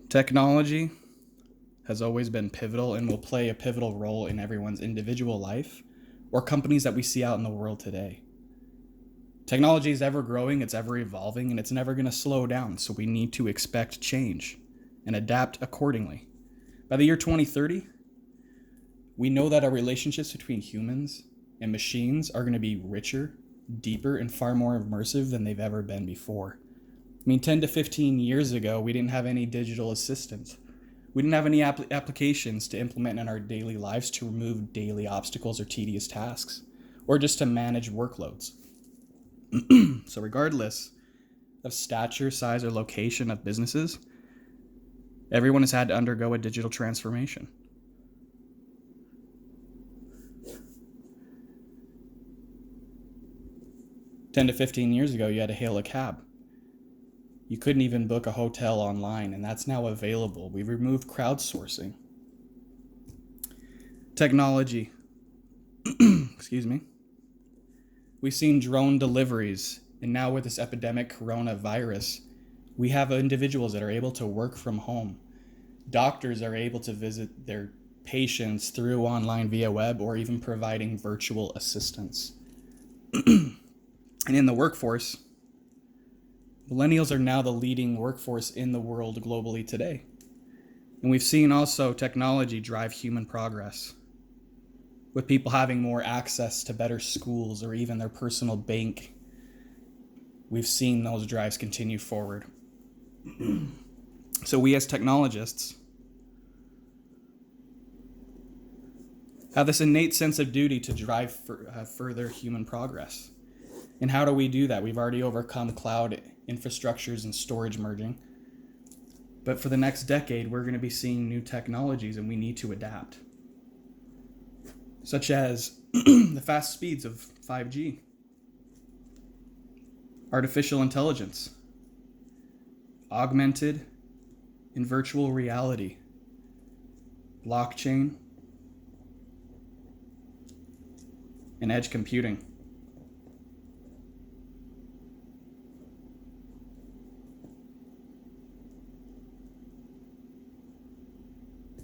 Technology has always been pivotal and will play a pivotal role in everyone's individual life or companies that we see out in the world today. Technology is ever growing, it's ever evolving, and it's never going to slow down, so we need to expect change and adapt accordingly. By the year 2030, we know that our relationships between humans and machines are going to be richer, deeper, and far more immersive than they've ever been before. 10 to 15 years ago, we didn't have any digital assistants. We didn't have any applications to implement in our daily lives to remove daily obstacles or tedious tasks, or just to manage workloads. So regardless of stature, size, or location of businesses, everyone has had to undergo a digital transformation. "10 to 15 years ago, you had to hail a cab. You couldn't even book a hotel online, and that's now available. We've removed crowdsourcing. Technology. Excuse me. We've seen drone deliveries, and now with this epidemic coronavirus, we have individuals that are able to work from home. Doctors are able to visit their patients through online via web or even providing virtual assistance. And in the workforce, millennials are now the leading workforce in the world globally today. And we've seen also technology drive human progress, with people having more access to better schools or even their personal bank. We've seen those drives continue forward. So we as technologists have this innate sense of duty to drive further human progress. And how do we do that? We've already overcome cloud infrastructures and storage merging. But for the next decade, we're going to be seeing new technologies, and we need to adapt. Such as the fast speeds of 5G, artificial intelligence, augmented and virtual reality, blockchain, and edge computing.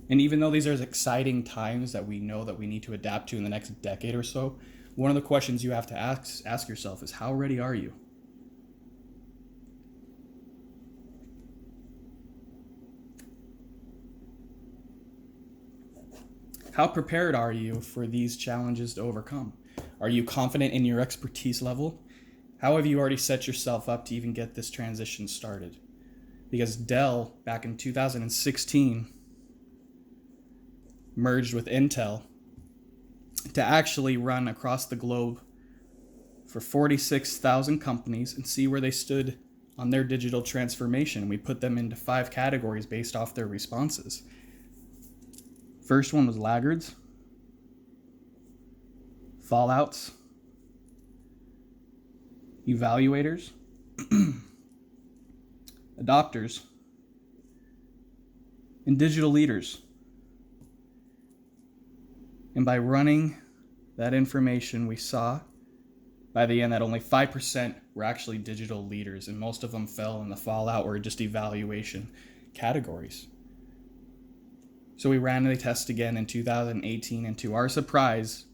And even though these are exciting times that we know that we need to adapt to in the next decade or so, one of the questions you have to ask yourself is, how ready are you? How prepared are you for these challenges to overcome? Are you confident in your expertise level? How have you already set yourself up to even get this transition started? Because Dell, back in 2016, merged with Intel to actually run across the globe for 46,000 companies and see where they stood on their digital transformation. We put them into 5 categories based off their responses. First one was laggards, fallouts, evaluators, adopters, and digital leaders. And by running that information, we saw by the end that only 5% were actually digital leaders, and most of them fell in the fallout or just evaluation categories. So we ran the test again in 2018, and to our surprise,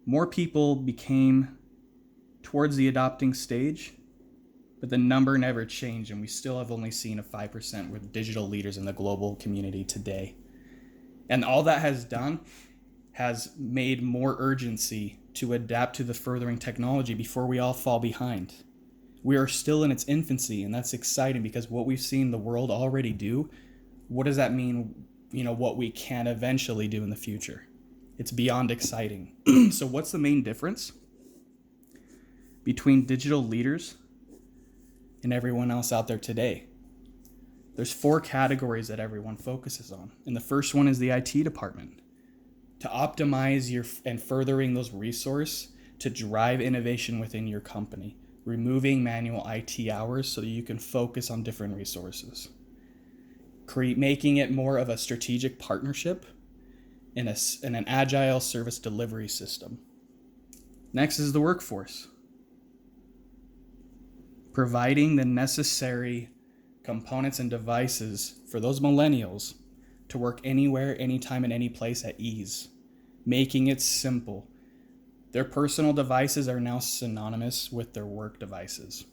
more people became towards the adopting stage, but the number never changed, and we still have only seen a 5% with digital leaders in the global community today. And all that has done has made more urgency to adapt to the furthering technology before we all fall behind. We are still in its infancy, and that's exciting because what we've seen the world already do, what does that mean, what we can eventually do in the future? It's beyond exciting. So what's the main difference between digital leaders and everyone else out there today? There's 4 categories that everyone focuses on. And the first one is the IT department. To optimize and furthering those resources to drive innovation within your company, removing manual IT hours so that you can focus on different resources. Making it more of a strategic partnership and an agile service delivery system. Next is the workforce. Providing the necessary components and devices for those millennials to work anywhere, anytime, and any place at ease, making it simple. Their personal devices are now synonymous with their work devices.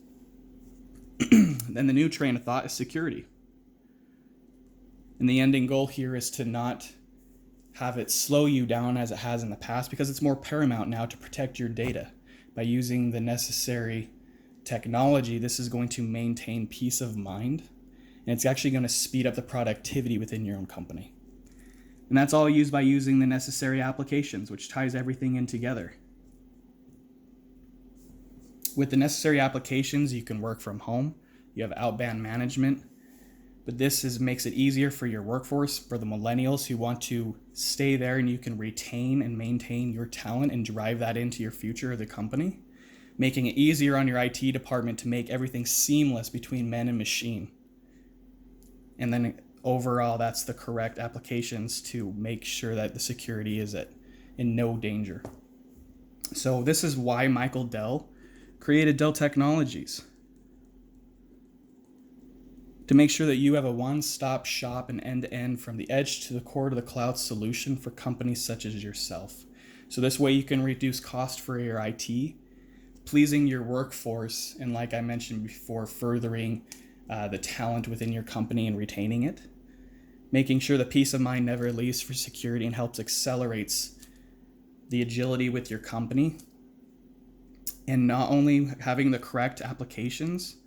Then the new train of thought is security. And the ending goal here is to not have it slow you down as it has in the past, because it's more paramount now to protect your data. By using the necessary technology, this is going to maintain peace of mind, and it's actually going to speed up the productivity within your own company. And that's all used by using the necessary applications, which ties everything in together. With the necessary applications, you can work from home. You have outbound management. But this makes it easier for your workforce, for the millennials who want to stay there, and you can retain and maintain your talent and drive that into your future of the company, making it easier on your IT department to make everything seamless between man and machine. And then overall, that's the correct applications to make sure that the security is in no danger. So this is why Michael Dell created Dell Technologies, to make sure that you have a one-stop shop and end-to-end from the edge to the core to the cloud solution for companies such as yourself. So this way you can reduce cost for your IT, pleasing your workforce, and like I mentioned before, furthering the talent within your company and retaining it, making sure the peace of mind never leaves for security and helps accelerates the agility with your company. And not only having the correct applications,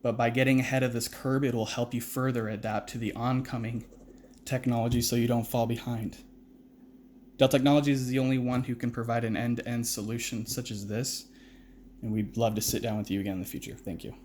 but by getting ahead of this curve, it will help you further adapt to the oncoming technology so you don't fall behind. Dell Technologies is the only one who can provide an end-to-end solution such as this, and we'd love to sit down with you again in the future. Thank you.